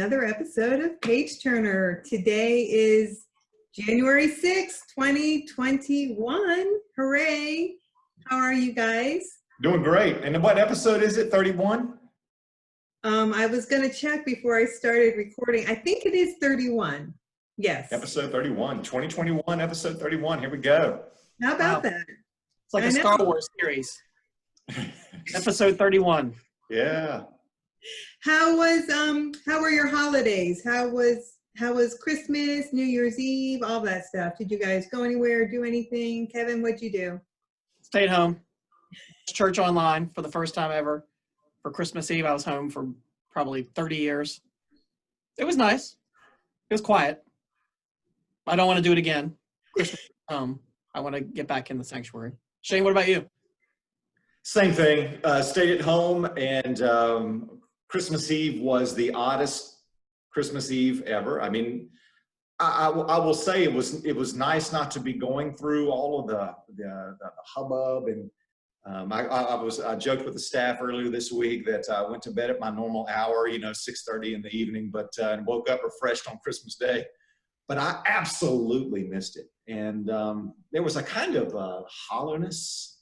another episode of Page Turner. Today is January 6th, 2021. Hooray. How are you guys? Doing great. And what episode is it? 31? I was going to check before I started recording. I think it is 31. Yes. Episode 31, 2021, episode 31. Here we go. How about that? It's like a Star Wars series. Episode 31. Yeah. How were your holidays? How was Christmas, New Year's Eve, all that stuff? Did you guys go anywhere, do anything? Kevin, what'd you do? Stayed home. Church online for the first time ever. For Christmas Eve, I was home for probably 30 years. It was nice. It was quiet. I don't want to do it again. Christmas I want to get back in the sanctuary. Shane, what about you? Same thing. Stayed at home, and Christmas Eve was the oddest Christmas Eve ever. I mean, I will say it was nice not to be going through all of the hubbub, and I joked with the staff earlier this week that I went to bed at my normal hour, 6:30 in the evening, but and woke up refreshed on Christmas Day. But I absolutely missed it, and there was a kind of hollowness.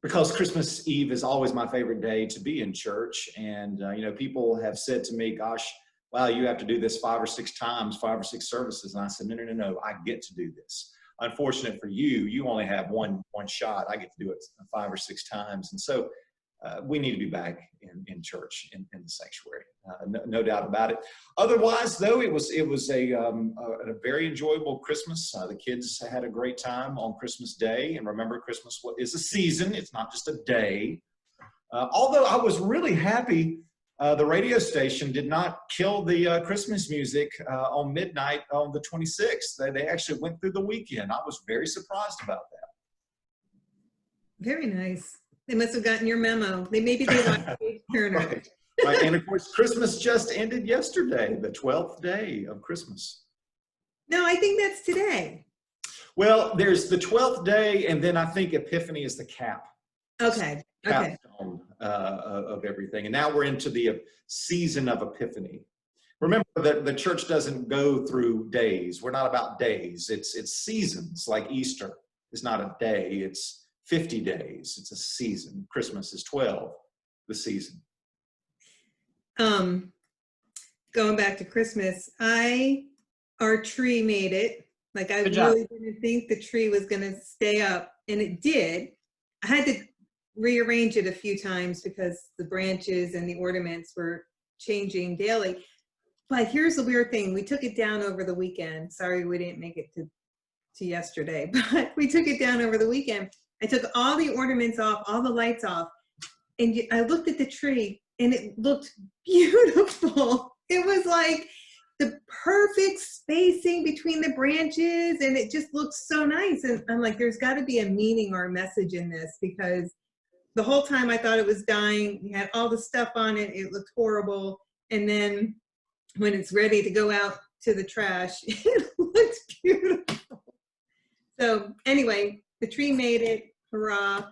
Because Christmas Eve is always my favorite day to be in church. And, people have said to me, gosh, wow, you have to do this 5 or 6 times, 5 or 6 services. And I said, no, I get to do this. Unfortunate for you, you only have one shot. I get to do it 5 or 6 times. And so we need to be back in church, in the sanctuary, no doubt about it. Otherwise, though, it was a very enjoyable Christmas. The kids had a great time on Christmas Day, and remember, Christmas is a season; it's not just a day. Although I was really happy, the radio station did not kill the Christmas music on midnight on the 26th. They actually went through the weekend. I was very surprised about that. Very nice. They must have gotten your memo. Maybe they watched Page Turner. Right. And of course, Christmas just ended yesterday, the 12th day of Christmas. No, I think that's today. Well, there's the 12th day, and then I think Epiphany is the cap. Okay. Capstone of everything. And now we're into the season of Epiphany. Remember that the church doesn't go through days. We're not about days. It's seasons, like Easter is not a day. It's 50 days. It's a season. Christmas is 12, the season. Going back to Christmas, our tree made it. Like, I really didn't think the tree was going to stay up, and it did. I had to rearrange it a few times because the branches and the ornaments were changing daily. But here's the weird thing. We took it down over the weekend. Sorry we didn't make it to yesterday, but we took it down over the weekend. I took all the ornaments off, all the lights off, and I looked at the tree, and it looked beautiful. It was like the perfect spacing between the branches, and it just looked so nice. And I'm like, there's got to be a meaning or a message in this, because the whole time I thought it was dying. You had all the stuff on it. It looked horrible. And then when it's ready to go out to the trash, it looks beautiful. So anyway, the tree made it. Hurrah.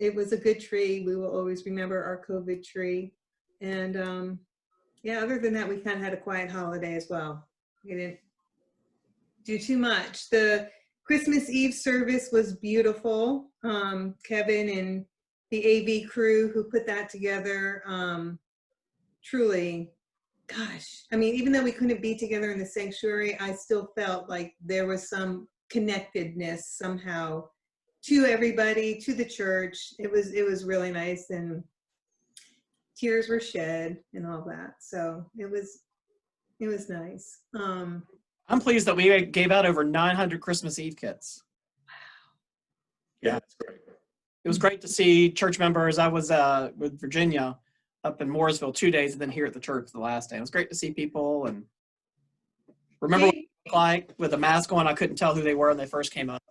It was a good tree. We will always remember our COVID tree. And other than that, we kind of had a quiet holiday as well. We didn't do too much. The Christmas Eve service was beautiful. Kevin and the AV crew who put that together, truly, gosh. I mean, even though we couldn't be together in the sanctuary, I still felt like there was some connectedness somehow to everybody, to the church. It was really nice, and tears were shed and all that. So it was nice. I'm pleased that we gave out over 900 Christmas Eve kits. Wow. Yeah, that's great. It was great to see church members. I was with Virginia up in Mooresville 2 days, and then here at the church the last day. It was great to see people, and remember what it looked like with a mask on. I couldn't tell who they were when they first came up.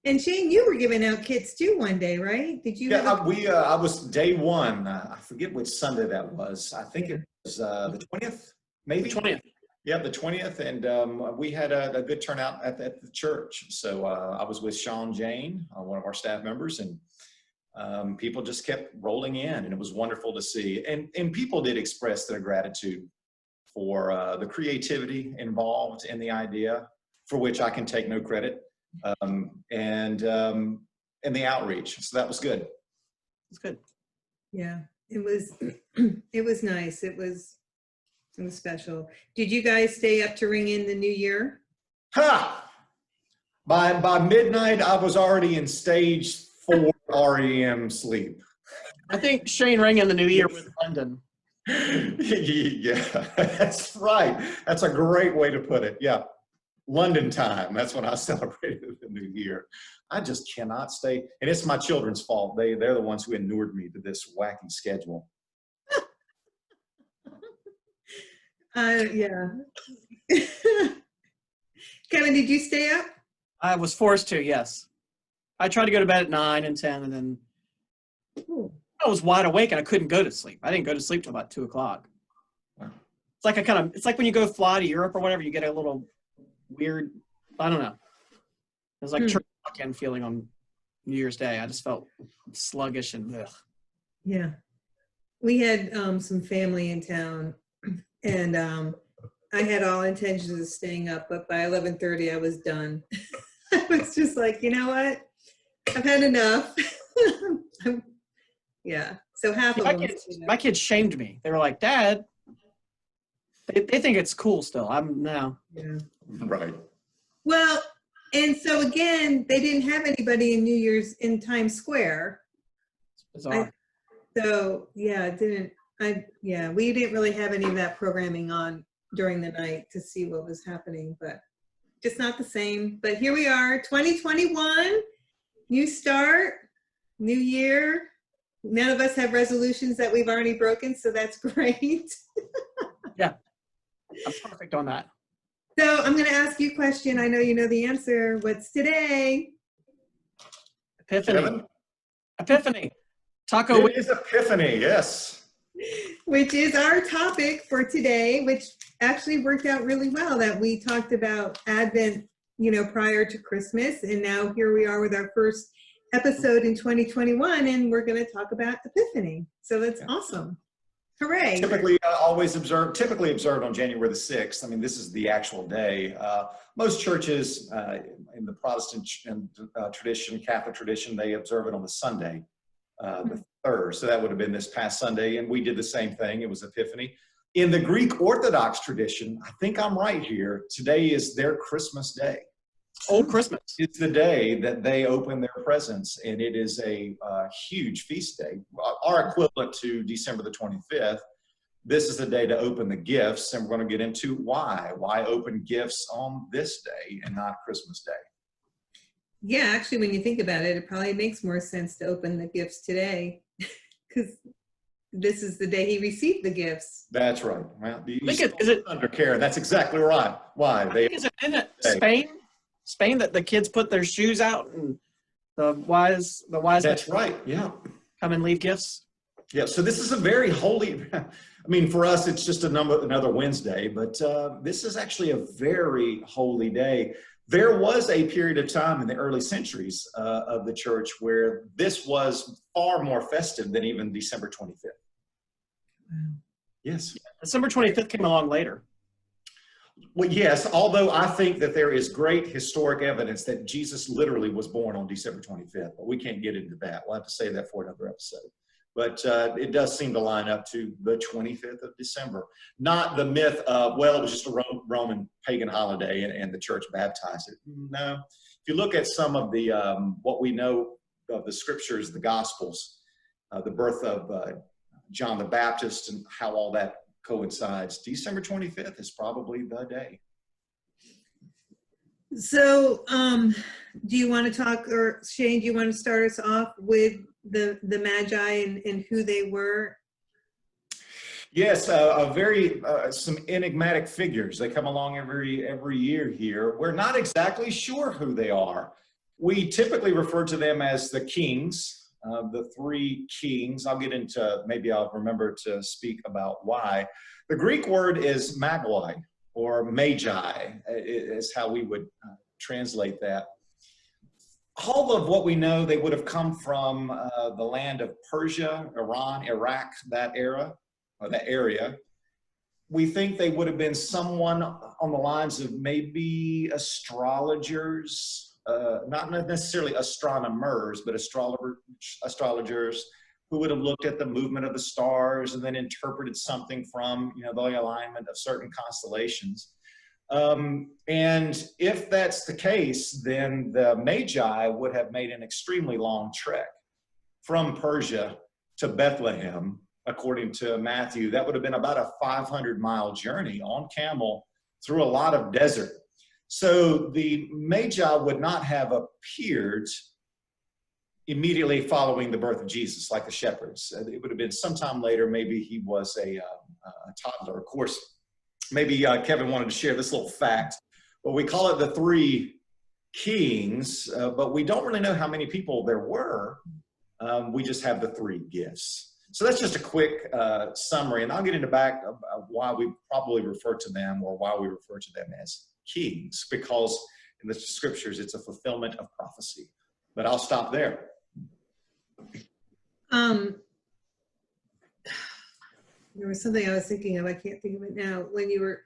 And Shane, you were giving out kits too one day, right? Did you? Yeah, I was day one. I forget which Sunday that was. I think it was the 20th, maybe. The 20th. Yeah, the 20th, and we had a good turnout at the church. So I was with Sean Jane, one of our staff members, and people just kept rolling in, and it was wonderful to see. And people did express their gratitude for the creativity involved in the idea, for which I can take no credit, and the outreach. So that was good. It's good. Yeah, it was, it was nice. It was special. Did you guys stay up to ring in the new year? Ha! By midnight, I was already in stage 4 REM sleep. I think Shane rang in the new year with London. Yeah, that's right. That's a great way to put it. Yeah. London time. That's when I celebrated the new year. I just cannot stay. And it's my children's fault. They're the ones who inured me to this wacky schedule. Yeah. Kevin, did you stay up? I was forced to, yes. I tried to go to bed at 9 and 10, and then I was wide awake and I couldn't go to sleep. I didn't go to sleep till about 2 o'clock. Wow. It's like when you go fly to Europe or whatever, you get a little weird, I don't know. It was like church walk-in feeling on New Year's Day. I just felt sluggish and ugh. Yeah. We had some family in town, and I had all intentions of staying up, but by 11:30 I was done. I was just like, you know what? I've had enough. Yeah. So half of them. My kids shamed me. They were like, Dad, they think it's cool still. I'm no. Yeah. Right. Well, and so again, they didn't have anybody in New Year's in Times Square. It's bizarre. We didn't really have any of that programming on during the night to see what was happening, but just not the same. But here we are, 2021, new start, new year. None of us have resolutions that we've already broken, so that's great. Yeah, I'm perfect on that. So I'm going to ask you a question. I know you know the answer. What's today? Epiphany. Kevin? Epiphany. Taco. It is Epiphany, yes. Which is our topic for today, which actually worked out really well that we talked about Advent, prior to Christmas. And now here we are with our first episode in 2021, and we're going to talk about Epiphany. So that's awesome. Hooray. Typically observed on January the 6th. I mean, this is the actual day. Most churches in the Protestant tradition, Catholic tradition, they observe it on the Sunday, the 3rd. So that would have been this past Sunday, and we did the same thing. It was Epiphany. In the Greek Orthodox tradition, I think I'm right here, today is their Christmas day. Old Christmas. It's the day that they open their presents, and it is a huge feast day, our equivalent to December the 25th. This is the day to open the gifts, and we're going to get into why. Why open gifts on this day and not Christmas Day? Yeah, actually, when you think about it, it probably makes more sense to open the gifts today because this is the day he received the gifts. That's right. Well, Is it under care? That's exactly right. Why? Isn't it Spain that the kids put their shoes out and the wise That's right. Yeah. come and leave gifts? Yeah. So this is a very holy, I mean, for us, it's just another Wednesday, but this is actually a very holy day. There was a period of time in the early centuries of the church where this was far more festive than even December 25th. Wow. Yes. December 25th came along later. Well, yes, although I think that there is great historic evidence that Jesus literally was born on December 25th, but we can't get into that. We'll have to save that for another episode. But it does seem to line up to the 25th of December. Not the myth of, well, it was just a Roman pagan holiday and the church baptized it. No. If you look at some of the, what we know of the scriptures, the Gospels, the birth of John the Baptist and how all that coincides, December 25th is probably the day. So do you want to talk, or Shane, do you want to start us off with the Magi and who they were? Yes, some enigmatic figures. They come along every year here. We're not exactly sure who they are. We typically refer to them as the kings, the 3 kings. Maybe I'll remember to speak about why. The Greek word is Magi, or Magi, is how we would translate that. all of what we know, they would have come from the land of Persia, Iran, Iraq, that era, or that area. We think they would have been someone on the lines of maybe astrologers, not necessarily astronomers, but astrologers who would have looked at the movement of the stars and then interpreted something from, you know, the alignment of certain constellations. And if that's the case, then the Magi would have made an extremely long trek from Persia to Bethlehem. According to Matthew, that would have been about a 500-mile journey on camel through a lot of desert. So the Magi would not have appeared immediately following the birth of Jesus like the shepherds. It would have been sometime later. Maybe he was a toddler. Of course, maybe Kevin wanted to share this little fact. Well, we call it the three kings, but we don't really know how many people there were. We just have the three gifts. So that's just a quick summary, and I'll get into back of why we probably refer to them, or why we refer to them as kings, because in the scriptures it's a fulfillment of prophecy. But I'll stop there. There was something I was thinking of, I can't think of it now. When you were,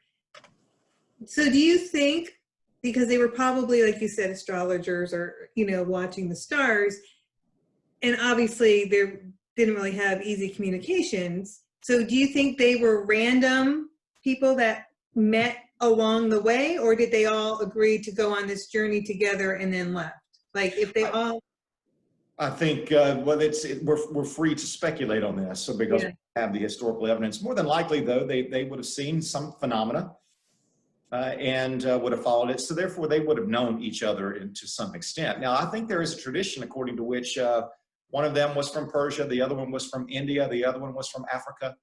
so do you think, because they were probably, like you said, astrologers, or, you know, watching the stars, and obviously they didn't really have easy communications. So do you think they were random people that met along the way, or did they all agree to go on this journey together and then left? Like if they all... I think, well, we're free to speculate on this. So because we have the historical evidence, more than likely though, they would have seen some phenomena and would have followed it. So therefore they would have known each other to some extent. Now, I think there is a tradition according to which one of them was from Persia, the other one was from India, the other one was from Africa.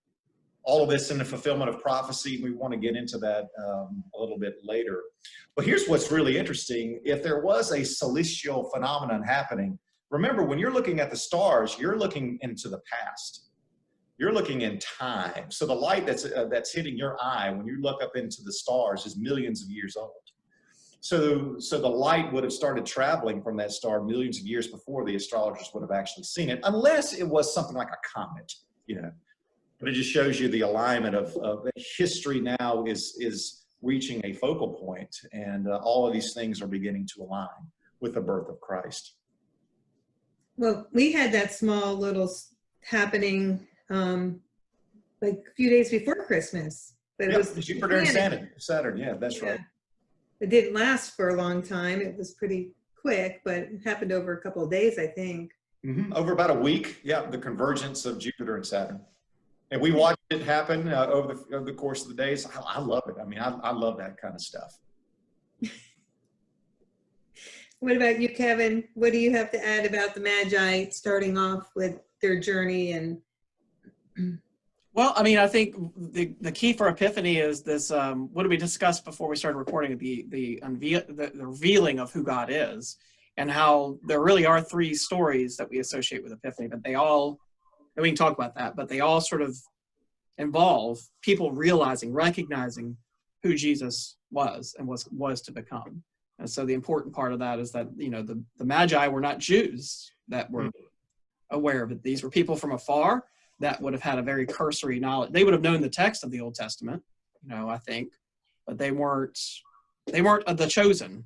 All of this in the fulfillment of prophecy. We want to get into that a little bit later. But here's what's really interesting. If there was a celestial phenomenon happening, remember, when you're looking at the stars, you're looking into the past. You're looking in time. So the light that's hitting your eye when you look up into the stars is millions of years old. So the light would have started traveling from that star millions of years before the astrologers would have actually seen it, unless it was something like a comet, you know. But it just shows you the alignment of history now is reaching a focal point, and all of these things are beginning to align with the birth of Christ. Well, we had that small little happening like a few days before Christmas. But it was Jupiter and Saturn. Yeah, that's right. It didn't last for a long time. It was pretty quick, but it happened over a couple of days, I think. Mm-hmm. Over about a week, yeah, the convergence of Jupiter and Saturn. And we watched it happen over the course of the days. I love it. I mean, I love that kind of stuff. What about you, Kevin? What do you have to add about the Magi starting off with their journey? And well, I mean, I think the key for Epiphany is this. What did we discuss before we started recording? The revealing of who God is, and how there really are three stories that we associate with Epiphany, but they all, and we can talk about that, but they all sort of involve people realizing, recognizing who Jesus was and was to become. And so the important part of that is that, you know, the Magi were not Jews that were aware of it. These were people from afar that would have had a very cursory knowledge. They would have known the text of the Old Testament, you know, I think, but they weren't the chosen.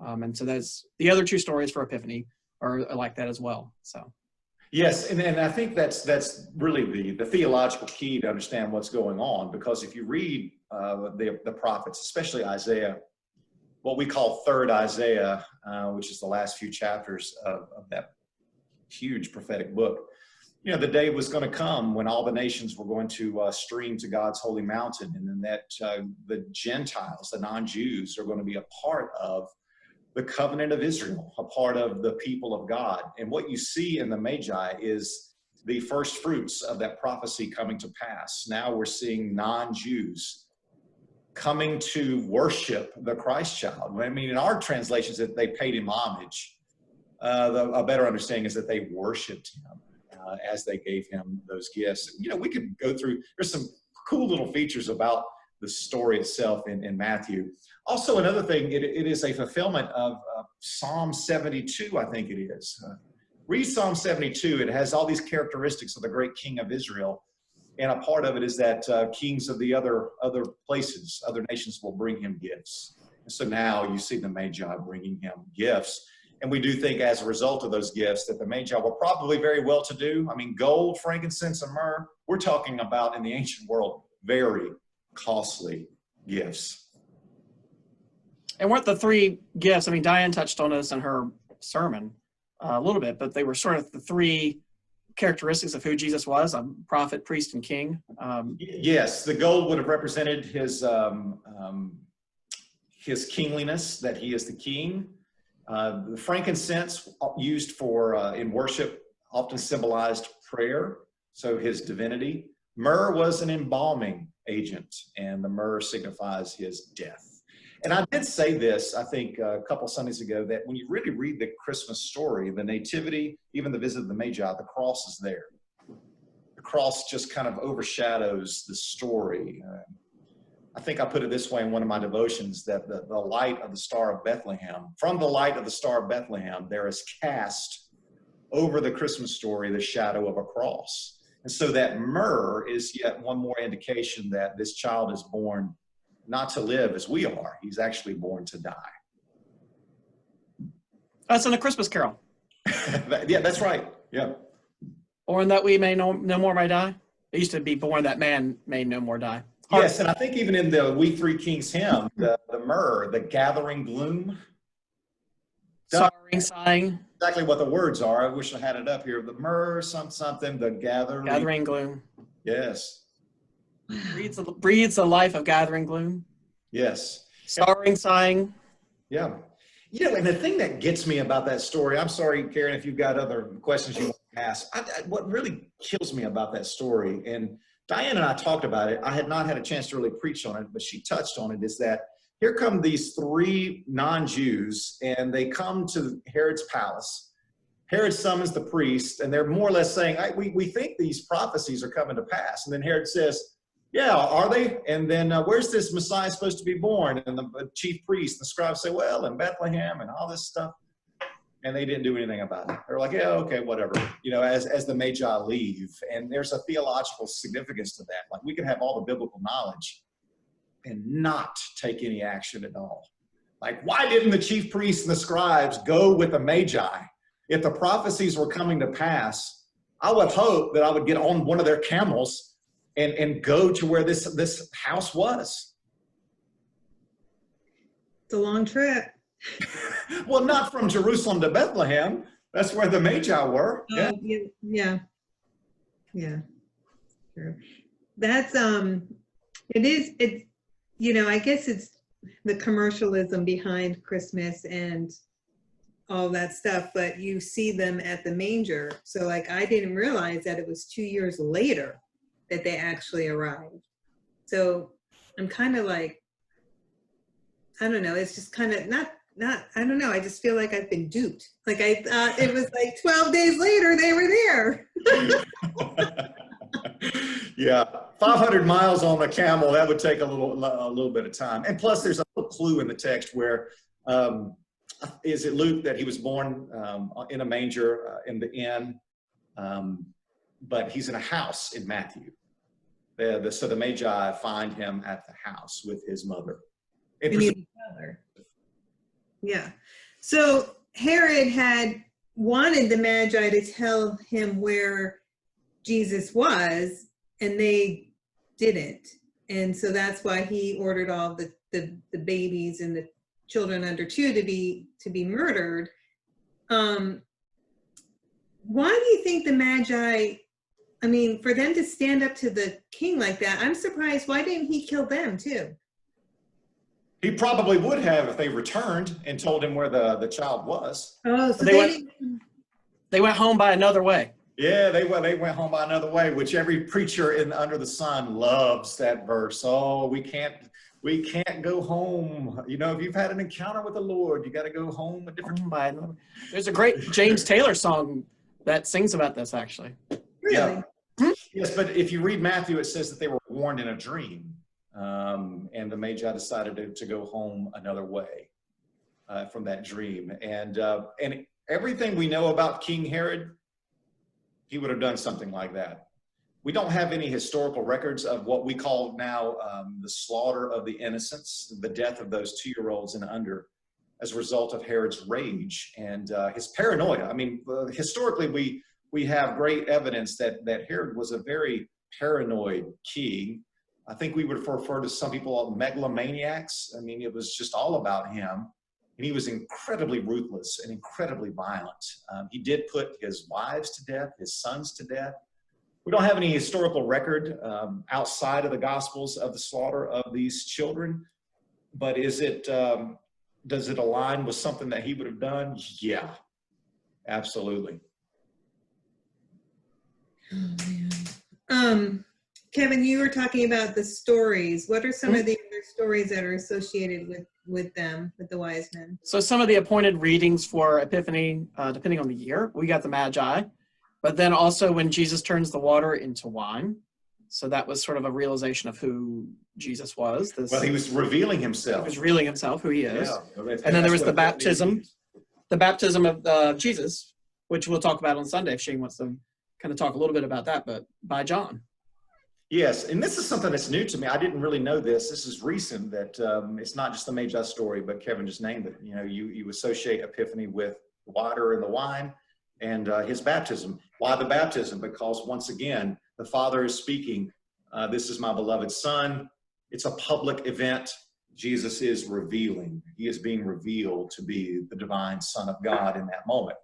And so that's the other two stories for Epiphany are like that as well. So. Yes, and I think that's really the theological key to understand what's going on, because if you read the prophets, especially Isaiah, what we call third Isaiah, which is the last few chapters of that huge prophetic book, you know, the day was going to come when all the nations were going to stream to God's holy mountain, and then that the Gentiles, the non-Jews, are going to be a part of the covenant of Israel, a part of the people of God. And what you see in the Magi is the first fruits of that prophecy coming to pass. Now we're seeing non-Jews coming to worship the Christ child. I mean, in our translations, that they paid him homage. A better understanding is that they worshiped him as they gave him those gifts. You know, we could go through, there's some cool little features about the story itself in Matthew. Also, another thing, it is a fulfillment of Psalm 72, I think it is. Read Psalm 72. It has all these characteristics of the great king of Israel. And a part of it is that kings of the other places, other nations will bring him gifts. And so now you see the Magi bringing him gifts. And we do think as a result of those gifts that the Magi were probably very well-to-do. I mean, gold, frankincense, and myrrh, we're talking about in the ancient world, very costly gifts. And weren't the three gifts, I mean, Diane touched on this in her sermon a little bit, but they were sort of the three characteristics of who Jesus was, a prophet, priest, and king. Yes, the gold would have represented his kingliness, that he is the king. The frankincense used for in worship often symbolized prayer, so his divinity. Myrrh was an embalming agent, and the myrrh signifies his death. And I did say this, I think, a couple Sundays ago, that when you really read the Christmas story, the nativity, even the visit of the Magi, the cross is there. The cross just kind of overshadows the story. I think I put it this way in one of my devotions, that the light of the Star of Bethlehem, from the light of the Star of Bethlehem, there is cast over the Christmas story the shadow of a cross. And so that myrrh is yet one more indication that this child is born not to live as we are. He's actually born to die. That's in A Christmas Carol. Yeah, that's right. Yeah. Born that we may no more may die. It used to be born that man may no more die. Yes, and I think even in the We Three Kings hymn, the myrrh, the gathering gloom. Sorrowing, sighing. Exactly what the words are. I wish I had it up here. The myrrh, something, the gathering gloom. Yes. Breathes a life of gathering gloom. Yes. Sorrowing, sighing. Yeah. You know, and the thing that gets me about that story, I'm sorry, Karen, if you've got other questions you want to ask. What really kills me about that story, and Diane and I talked about it, I had not had a chance to really preach on it, but she touched on it, is that here come these three non-Jews, and they come to Herod's palace. Herod summons the priest, and they're more or less saying, we think these prophecies are coming to pass. And then Herod says, yeah, are they? And then where's this Messiah supposed to be born? And the chief priest, the scribes say, well, in Bethlehem and all this stuff. And they didn't do anything about it. They're like, yeah, okay, whatever. You know, as the Magi leave. And there's a theological significance to that. Like, we can have all the biblical knowledge and not take any action at all. Like, why didn't the chief priests and the scribes go with the Magi? If the prophecies were coming to pass, I would hope that I would get on one of their camels and go to where this house was. It's a long trip. Well, not from Jerusalem to Bethlehem. That's where the Magi were. Yeah. True. That's it's you know, I guess it's the commercialism behind Christmas and all that stuff, but you see them at the manger. So like, I didn't realize that it was 2 years later that they actually arrived. So I'm kind of like, I don't know, it's just kind of not, I don't know, I just feel like I've been duped. Like, I thought it was like 12 days later they were there. Yeah, 500 miles on a camel, that would take a little bit of time. And plus there's a little clue in the text where, is it Luke that he was born in a manger in the inn, but he's in a house in Matthew. So the Magi find him at the house with his mother. Yeah. So Herod had wanted the Magi to tell him where Jesus was, and they didn't. And so that's why he ordered all the babies and the children under 2 to be murdered. Why do you think the Magi, I mean, for them to stand up to the king like that, I'm surprised. Why didn't he kill them too? He probably would have if they returned and told him where the child was. Oh, so they went home by another way. Yeah, they went home by another way, which every preacher under the sun loves that verse. Oh, we can't go home. You know, if you've had an encounter with the Lord, you got to go home a different way. There's a great James Taylor song that sings about this, actually. Really? Yeah. Yes, but if you read Matthew, it says that they were warned in a dream. And the Magi decided to go home another way from that dream. And everything we know about King Herod, he would have done something like that. We don't have any historical records of what we call now the slaughter of the innocents, the death of those 2-year-olds and under, as a result of Herod's rage and his paranoia. I mean, historically, we have great evidence that Herod was a very paranoid king. I think we would refer to some people as megalomaniacs. I mean, it was just all about him. And he was incredibly ruthless and incredibly violent. He did put his wives to death, his sons to death. We don't have any historical record outside of the Gospels of the slaughter of these children. But does it align with something that he would have done? Yeah, absolutely. Oh, man. Kevin, you were talking about the stories. What are some of the other stories that are associated with them, with the wise men? So some of the appointed readings for Epiphany, depending on the year, we got the Magi, but then also when Jesus turns the water into wine. So that was sort of a realization of who Jesus was. Well, he was revealing himself. He was revealing himself, who he is. Yeah, and then there was the baptism of Jesus, which we'll talk about on Sunday if Shane wants to kind of talk a little bit about that, but by John. Yes, and this is something that's new to me. I didn't really know this. This is recent, that it's not just the Magi story, but Kevin just named it. You know, you associate Epiphany with the water and the wine and his baptism. Why the baptism? Because once again, the Father is speaking. This is my beloved Son. It's a public event. Jesus is revealing. He is being revealed to be the divine Son of God in that moment.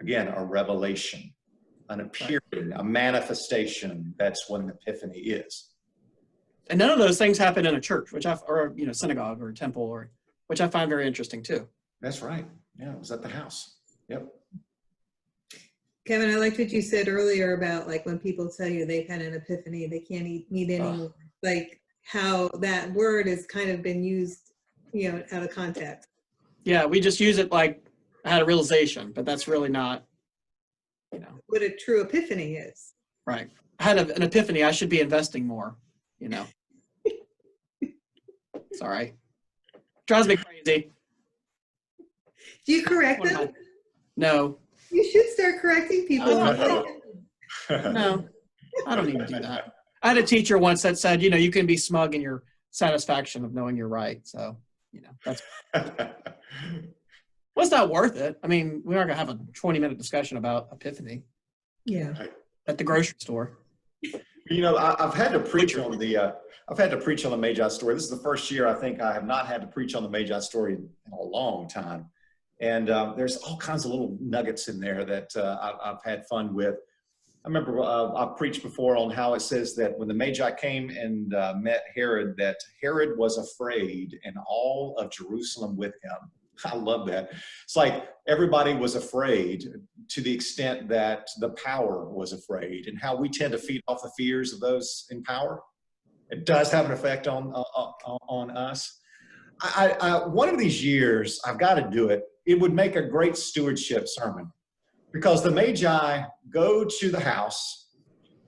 Again, a revelation, an appearing, a manifestation. That's what an epiphany is. And none of those things happen in a church, or synagogue or temple, which I find very interesting too. That's right. Yeah, it was at the house. Yep. Kevin, I liked what you said earlier about like when people tell you they've had an epiphany, they can't eat meat anymore. Like how that word has kind of been used, out of context. Yeah, we just use it like I had a realization, but that's really not, what a true epiphany is. Right. I had an epiphany. I should be investing more, Sorry. Drives me crazy. Do you correct them? No. You should start correcting people. No, I don't even do that. I had a teacher once that said, you can be smug in your satisfaction of knowing you're right. So, that's well, it's not worth it. I mean, we aren't going to have a 20-minute discussion about Epiphany. Yeah. At the grocery store. I've had to preach on the Magi story. This is the first year I think I have not had to preach on the Magi story in a long time. And there's all kinds of little nuggets in there that I've had fun with. I remember I've preached before on how it says that when the Magi came and met Herod, that Herod was afraid and all of Jerusalem with him. I love that. It's like everybody was afraid to the extent that the power was afraid, and how we tend to feed off the fears of those in power. It does have an effect on us. One of these years, I've got to do it. It would make a great stewardship sermon, because the Magi go to the house,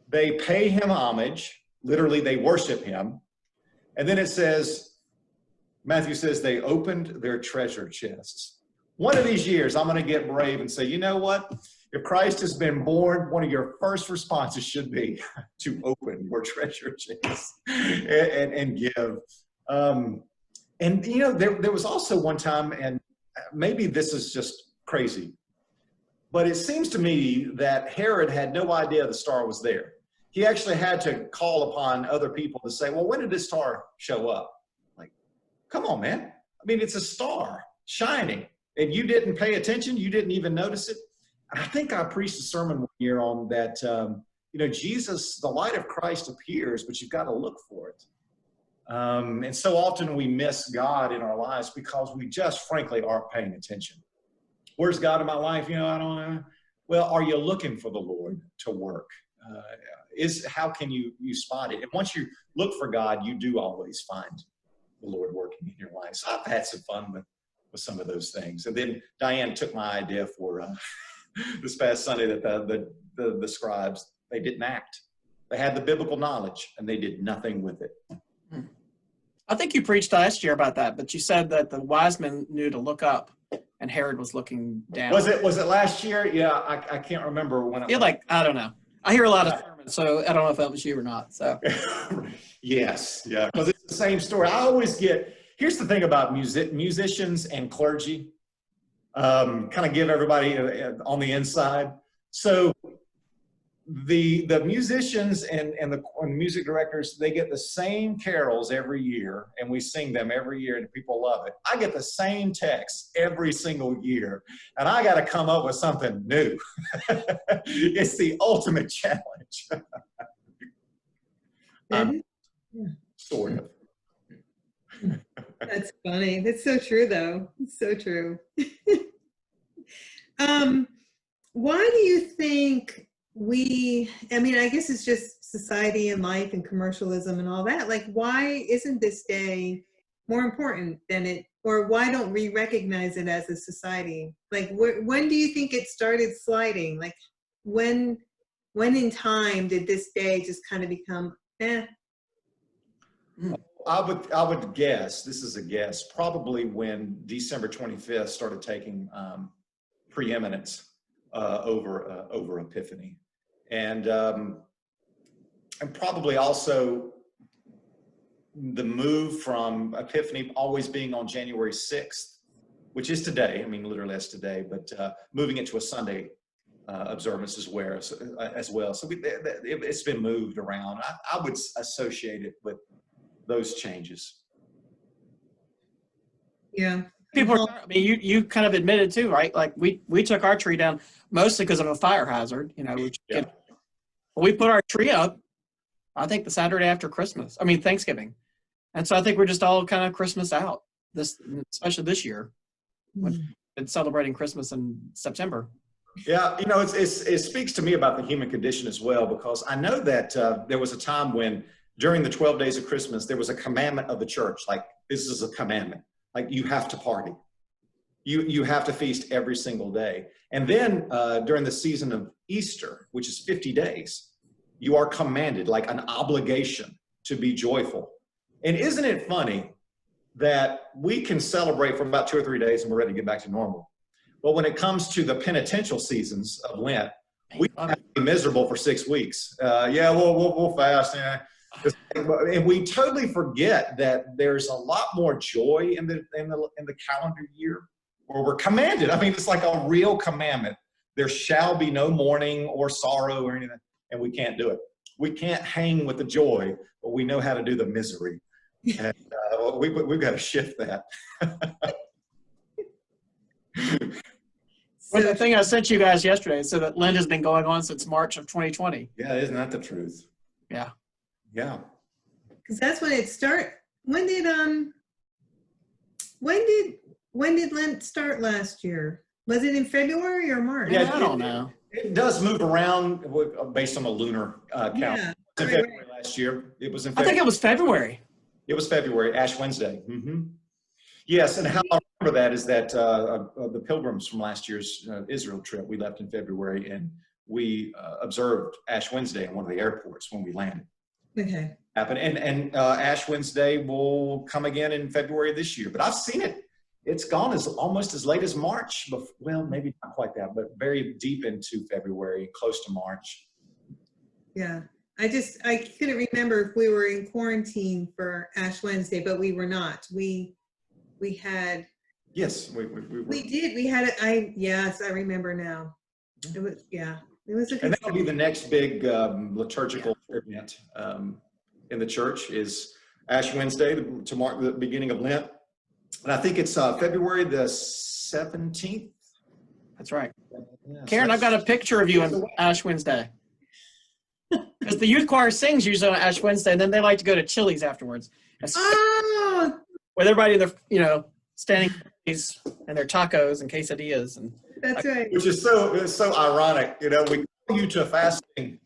they pay him homage, literally they worship him, and then it says, Matthew says they opened their treasure chests. One of these years, I'm going to get brave and say, you know what? If Christ has been born, one of your first responses should be to open your treasure chests and give. There was also one time, and maybe this is just crazy, but it seems to me that Herod had no idea the star was there. He actually had to call upon other people to say, well, when did this star show up? Like, come on, man. I mean, it's a star shining, and you didn't pay attention. You didn't even notice it. And I think I preached a sermon one year on that, Jesus, the light of Christ appears, but you've got to look for it. And so often we miss God in our lives because we just frankly aren't paying attention. Where's God in my life? I don't know. Well, are you looking for the Lord to work? How can you spot it? And once you look for God, you do always find the Lord working in your life. So I've had some fun with some of those things. And then Diane took my idea for this past Sunday that the scribes, they didn't act. They had the biblical knowledge and they did nothing with it. I think you preached last year about that, but you said that the wise men knew to look up and Herod was looking down. Was it last year? Yeah, I can't remember when it was. I don't know. I hear a lot of sermons, so I don't know if that was you or not. So Yes, yeah, because it's the same story. I always get, here's the thing about musicians and clergy, kind of give everybody on the inside. So the musicians and the music directors, they get the same carols every year, and we sing them every year, and people love it. I get the same text every single year, and I got to come up with something new. It's the ultimate challenge. Sort of. That's funny. That's so true, though. It's so true. Why do you think I guess it's just society and life and commercialism and all that. Like, why isn't this day more important than it, or why don't we recognize it as a society? Like, when do you think it started sliding? Like, when in time did this day just kind of become, I would guess, this is a guess, probably when December 25th started taking preeminence over Epiphany. And probably also the move from Epiphany always being on January 6th, which is today. I mean, literally that's today, but moving it to a Sunday observance as well. So it's been moved around. I would associate it with those changes. Yeah. You kind of admitted too, right? Like we took our tree down mostly because of a fire hazard, we put our tree up, I think the Saturday after Thanksgiving. And so I think we're just all kind of Christmas out, especially this year. When it's celebrating Christmas in September. Yeah, it speaks to me about the human condition as well, because I know that there was a time when during the 12 days of Christmas, there was a commandment of the church, like this is a commandment, like you have to party. You have to feast every single day. And then during the season of Easter, which is 50 days, you are commanded, like an obligation, to be joyful. And isn't it funny that we can celebrate for about 2 or 3 days and we're ready to get back to normal? But when it comes to the penitential seasons of Lent, we have to be miserable for 6 weeks. We'll fast. And we totally forget that there's a lot more joy in the calendar year, where we're commanded. I mean, it's like a real commandment. There shall be no mourning or sorrow or anything, and we can't do it. We can't hang with the joy, but we know how to do the misery. And we've got to shift that. Well, the thing I sent you guys yesterday said that Lent has been going on since March of 2020. Yeah, isn't that the truth? Yeah. Yeah. Because that's when it started. When did Lent start last year? Was it in February or March? Yeah, I don't know. It does move around based on the lunar calendar. Yeah. It was in February last year. It was in February. I think it was February. It was February, Ash Wednesday. Mm-hmm. Yes, and how I remember that is that the pilgrims from last year's Israel trip, we left in February, and we observed Ash Wednesday in one of the airports when we landed. Okay. Happened, and Ash Wednesday will come again in February this year. But I've seen it. It's gone almost as late as March. Well, maybe not quite that, but very deep into February, close to March. Yeah. I couldn't remember if we were in quarantine for Ash Wednesday, but we were not. We had. Yes, we were. We did. We had it. Yes, I remember now. It was, yeah. It was a good. And that will be the next big liturgical event in the church is Ash Wednesday to mark the beginning of Lent. And I think it's February the 17th. That's right. Yeah, Karen, I've got a picture of you on Ash Wednesday. Because the youth choir sings usually on Ash Wednesday, and then they like to go to Chili's afterwards. Oh! With everybody, standing and their tacos and quesadillas. And that's right. Which is so ironic. We call you to fasting.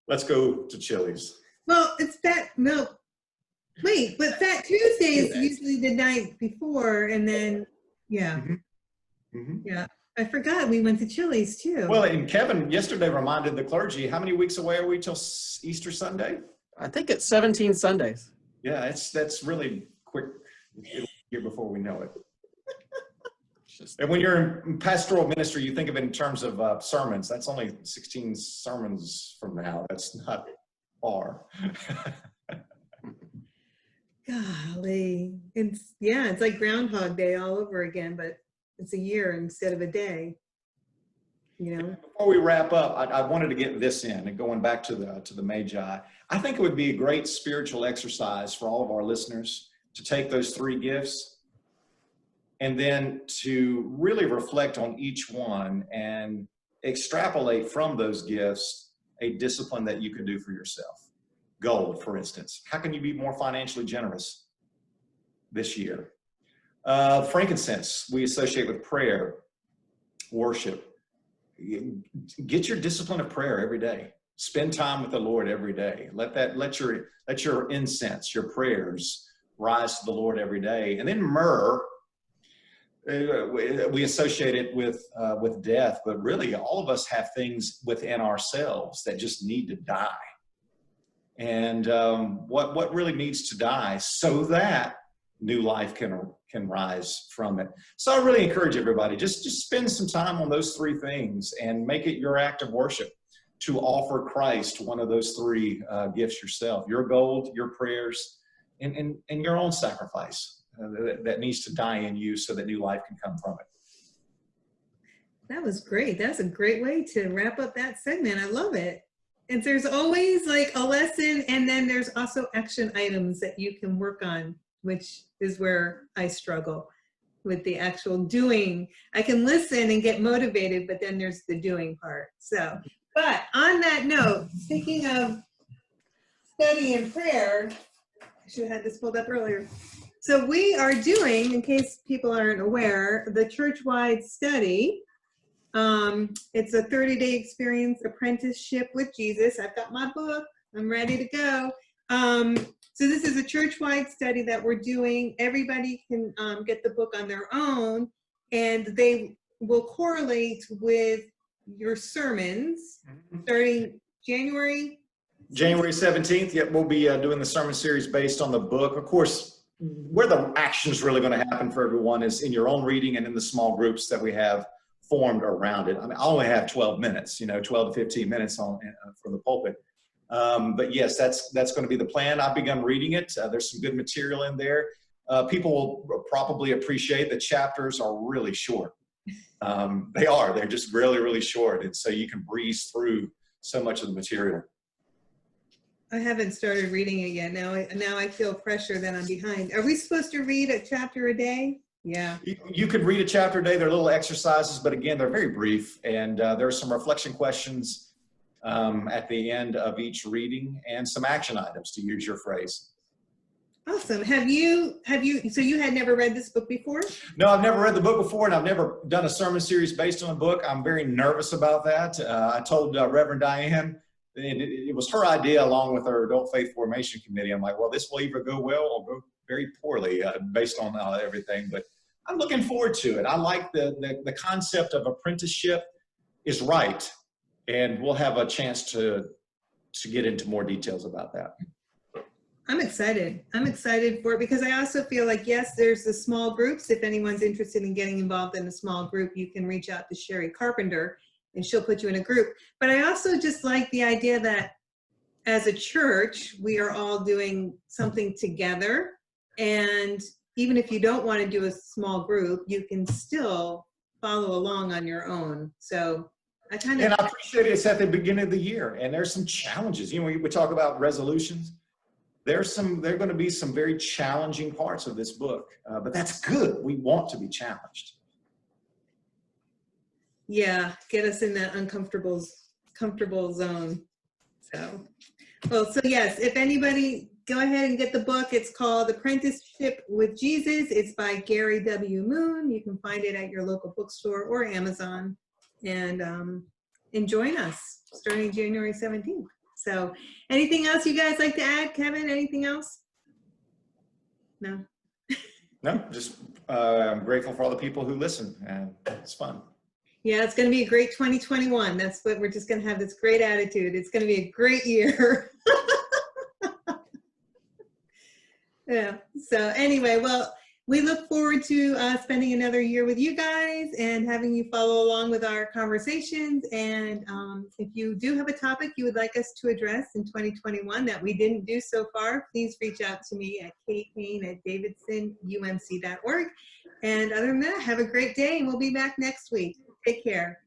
Let's go to Chili's. Well, it's that milk. Wait, but Fat Tuesday is usually the night before, and then, yeah. Mm-hmm. Mm-hmm. Yeah. I forgot we went to Chili's too. Well, and Kevin yesterday reminded the clergy, how many weeks away are we till Easter Sunday? I think it's 17 Sundays. Yeah, that's really quick, it'll be here before we know it. And when you're in pastoral ministry, you think of it in terms of sermons. That's only 16 sermons from now. That's not far. Golly. It's like Groundhog Day all over again, but it's a year instead of a day. You know? Before we wrap up, I wanted to get this in, and going back to the Magi. I think it would be a great spiritual exercise for all of our listeners to take those 3 gifts and then to really reflect on each one and extrapolate from those gifts a discipline that you can do for yourself. Gold, for instance. How can you be more financially generous this year? Frankincense, we associate with prayer, worship. Get your discipline of prayer every day. Spend time with the Lord every day. Let your incense, your prayers rise to the Lord every day. And then myrrh, we associate it with death, but really all of us have things within ourselves that just need to die. And what really needs to die so that new life can rise from it. So I really encourage everybody, just spend some time on those 3 things and make it your act of worship to offer Christ one of those 3 gifts yourself: your gold, your prayers, and your own sacrifice that needs to die in you so that new life can come from it. That was great. That's a great way to wrap up that segment. I love it. And there's always like a lesson, and then there's also action items that you can work on, which is where I struggle with the actual doing. I can listen and get motivated, but then there's the doing part. So, but on that note, speaking of study and prayer, I should have had this pulled up earlier. So we are doing, in case people aren't aware, the church-wide study. It's a 30-day experience apprenticeship with Jesus. I've got my book. I'm ready to go. So this is a church-wide study that we're doing. Everybody can get the book on their own, and they will correlate with your sermons starting January 17th. Yep, we'll be doing the sermon series based on the book. Of course, where the action is really going to happen for everyone is in your own reading and in the small groups that we have formed around it. I mean, I only have 12 minutes, 12 to 15 minutes for the pulpit. But yes, that's going to be the plan. I've begun reading it. There's some good material in there. People will probably appreciate that chapters are really short. They're just really, really short. And so you can breeze through so much of the material. I haven't started reading it yet. Now I feel pressure that I'm behind. Are we supposed to read a chapter a day? Yeah. You could read a chapter a day. They're little exercises, but again, they're very brief. And there are some reflection questions at the end of each reading and some action items, to use your phrase. Awesome. So you had never read this book before? No, I've never read the book before, and I've never done a sermon series based on a book. I'm very nervous about that. I told Reverend Diane, it was her idea along with our Adult Faith Formation Committee. I'm like, well, this will either go well or go very poorly based on everything, but I'm looking forward to it. I like the concept of apprenticeship is right, and we'll have a chance to get into more details about that. I'm excited. I'm excited for it because I also feel like, yes, there's the small groups. If anyone's interested in getting involved in a small group, you can reach out to Sherry Carpenter and she'll put you in a group. But I also just like the idea that as a church, we are all doing something together. And even if you don't want to do a small group, you can still follow along on your own. So I appreciate it's at the beginning of the year, and there's some challenges. We talk about resolutions. They're going to be some very challenging parts of this book, but that's good. We want to be challenged. Yeah, get us in that comfortable zone. So yes, if anybody, go ahead and get the book. It's called Apprenticeship with Jesus. It's by Gary W. Moon. You can find it at your local bookstore or Amazon. And join us starting January 17th. So anything else you guys like to add? Kevin, anything else? No? No, just I'm grateful for all the people who listen, and it's fun. Yeah, it's going to be a great 2021. That's what we're just going to have, this great attitude. It's going to be a great year. Yeah. So anyway, well, we look forward to spending another year with you guys and having you follow along with our conversations. And if you do have a topic you would like us to address in 2021 that we didn't do so far, please reach out to me at kpayne@davidsonumc.org. And other than that, have a great day, and we'll be back next week. Take care.